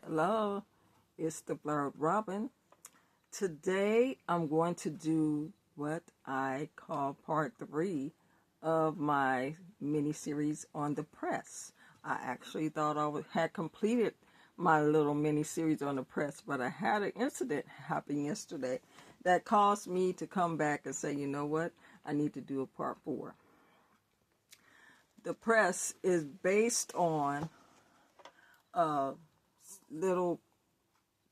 Hello, it's the Blurred Robin. Today I'm going to do what I call part 3 of my mini-series on the press. I actually thought I had completed my little mini-series on the press, but I had an incident happen yesterday that caused me to come back and say, you know what, I need to do a part 4. The press is based on a little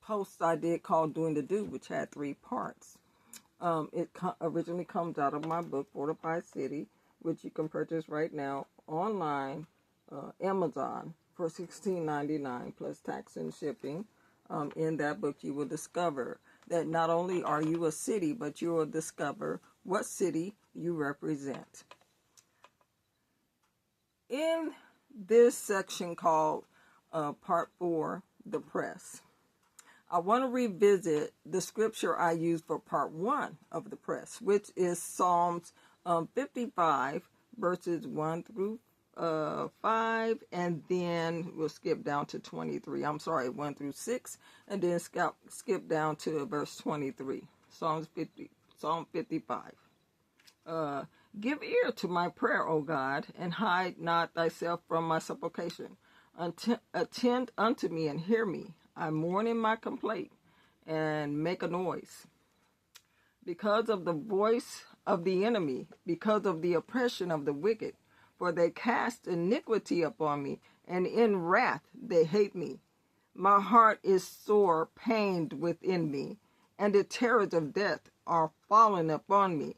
post I did called Doing the Do, which had 3 parts. It originally comes out of my book, Fortified City, which you can purchase right now online, Amazon, for $16.99 plus tax and shipping. In that book, you will discover that not only are you a city, but you will discover what city you represent. In this section called Part 4, The Press, I want to revisit the scripture I used for part 1 of the press, which is Psalms 55, verses 1 through 5, and then we'll skip down to 23. I'm sorry, 1 through 6, and then skip down to verse 23. Psalm 55. Give ear to my prayer, O God, and hide not thyself from my supplication. Attend unto me and hear me. I mourn in my complaint and make a noise. Because of the voice of the enemy, because of the oppression of the wicked, for they cast iniquity upon me, and in wrath they hate me. My heart is sore pained within me, and the terrors of death are fallen upon me.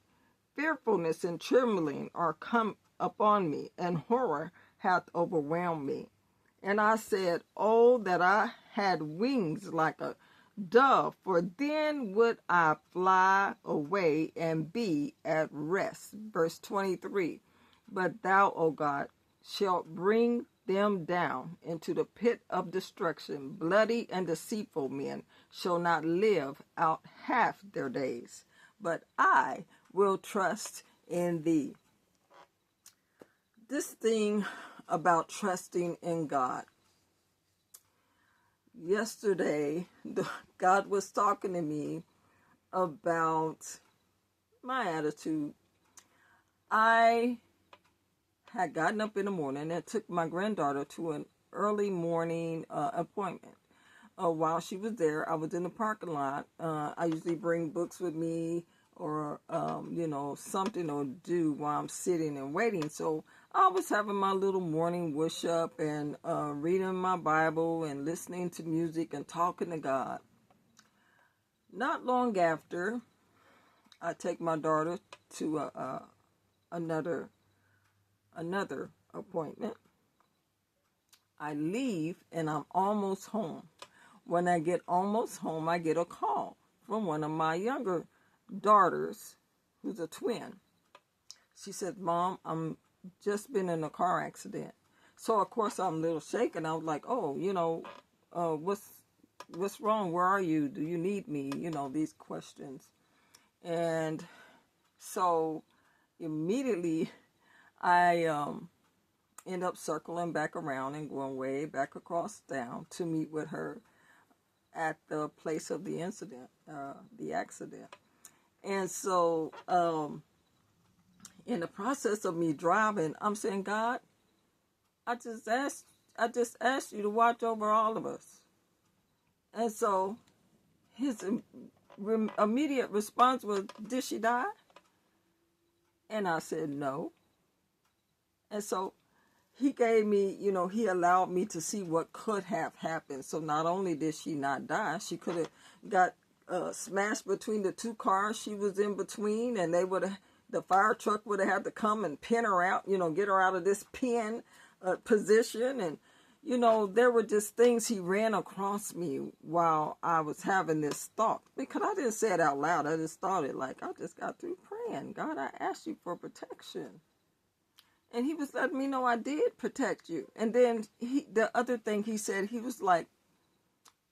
Fearfulness and trembling are come upon me, and horror hath overwhelmed me. And I said, oh, that I had wings like a dove, for then would I fly away and be at rest. Verse 23, but thou, O God, shalt bring them down into the pit of destruction. Bloody and deceitful men shall not live out half their days, but I will trust in thee. This thing about trusting in God. Yesterday, God was talking to me about my attitude. I had gotten up in the morning and took my granddaughter to an early morning appointment. While she was there, I was in the parking lot. I usually bring books with me or, something to do while I'm sitting and waiting. So I was having my little morning worship and reading my Bible and listening to music and talking to God. Not long after, I take my daughter to another appointment. I leave and I'm almost home. When I get almost home, I get a call from one of my younger daughters, who's a twin. She said, Mom, I'm just been in a car accident. So of course I'm a little shaken. I was like, oh, what's wrong? Where are you? Do you need me? These questions. And so immediately I end up circling back around and going way back across town to meet with her at the place of the incident, the accident. And so in the process of me driving, I'm saying, God, I just asked you to watch over all of us. And so his immediate response was, did she die? And I said, no. And so he gave me, he allowed me to see what could have happened. So not only did she not die, she could have got smashed between the 2 cars she was in between, and the fire truck would have had to come and pin her out, get her out of this pin position. And, there were just things he ran across me while I was having this thought, because I didn't say it out loud. I just thought it like, I just got through praying. God, I asked you for protection. And he was letting me know I did protect you. And then the other thing he said, he was like,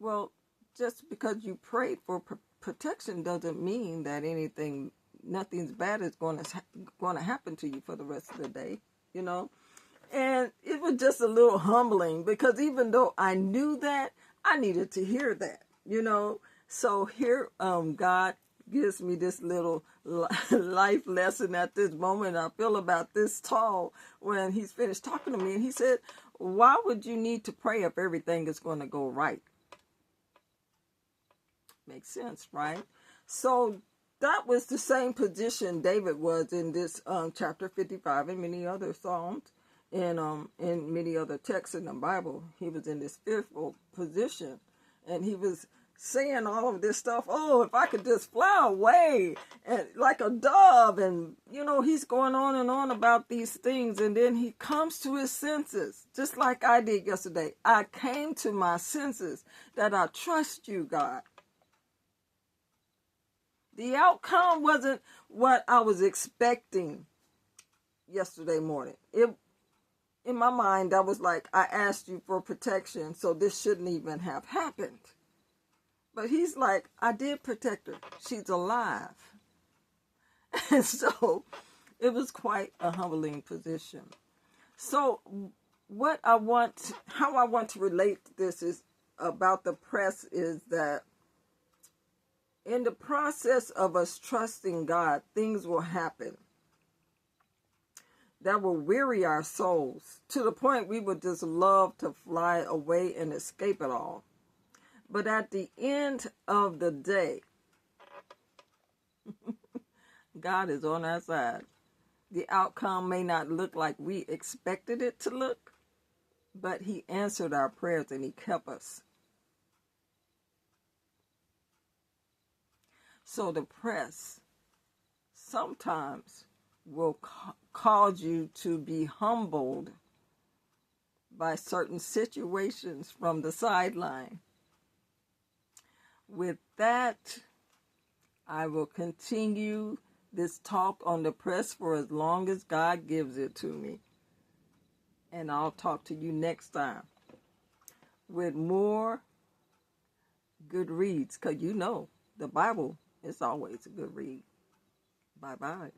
well, just because you prayed for protection doesn't mean that nothing's bad is going to happen to you for the rest of the day, And it was just a little humbling, because even though I knew that, I I needed to hear that, you know. So here, God gives me this little life lesson at this moment. I feel about this tall when he's finished talking to me. And he said, why would you need to pray if everything is going to go right? Makes sense, right? So that was the same position David was in this chapter 55 and many other Psalms and in many other texts in the Bible. He was in this fearful position, and he was saying all of this stuff. Oh, if I could just fly away and like a dove, and you know, he's going on and on about these things, and then he comes to his senses, just like I did yesterday. I came to my senses that I trust you, God. The outcome wasn't what I was expecting yesterday morning. In my mind, I was like, I asked you for protection, so this shouldn't even have happened. But he's like, I did protect her. She's alive. And so it was quite a humbling position. So how I want to relate this is about the press is that in the process of us trusting God, things will happen that will weary our souls to the point we would just love to fly away and escape it all. But at the end of the day, God is on our side. The outcome may not look like we expected it to look, but he answered our prayers and he kept us. So the press sometimes will cause you to be humbled by certain situations from the sideline. With that, I will continue this talk on the press for as long as God gives it to me. And I'll talk to you next time with more good reads, because you know the Bible is always a good read. Bye-bye.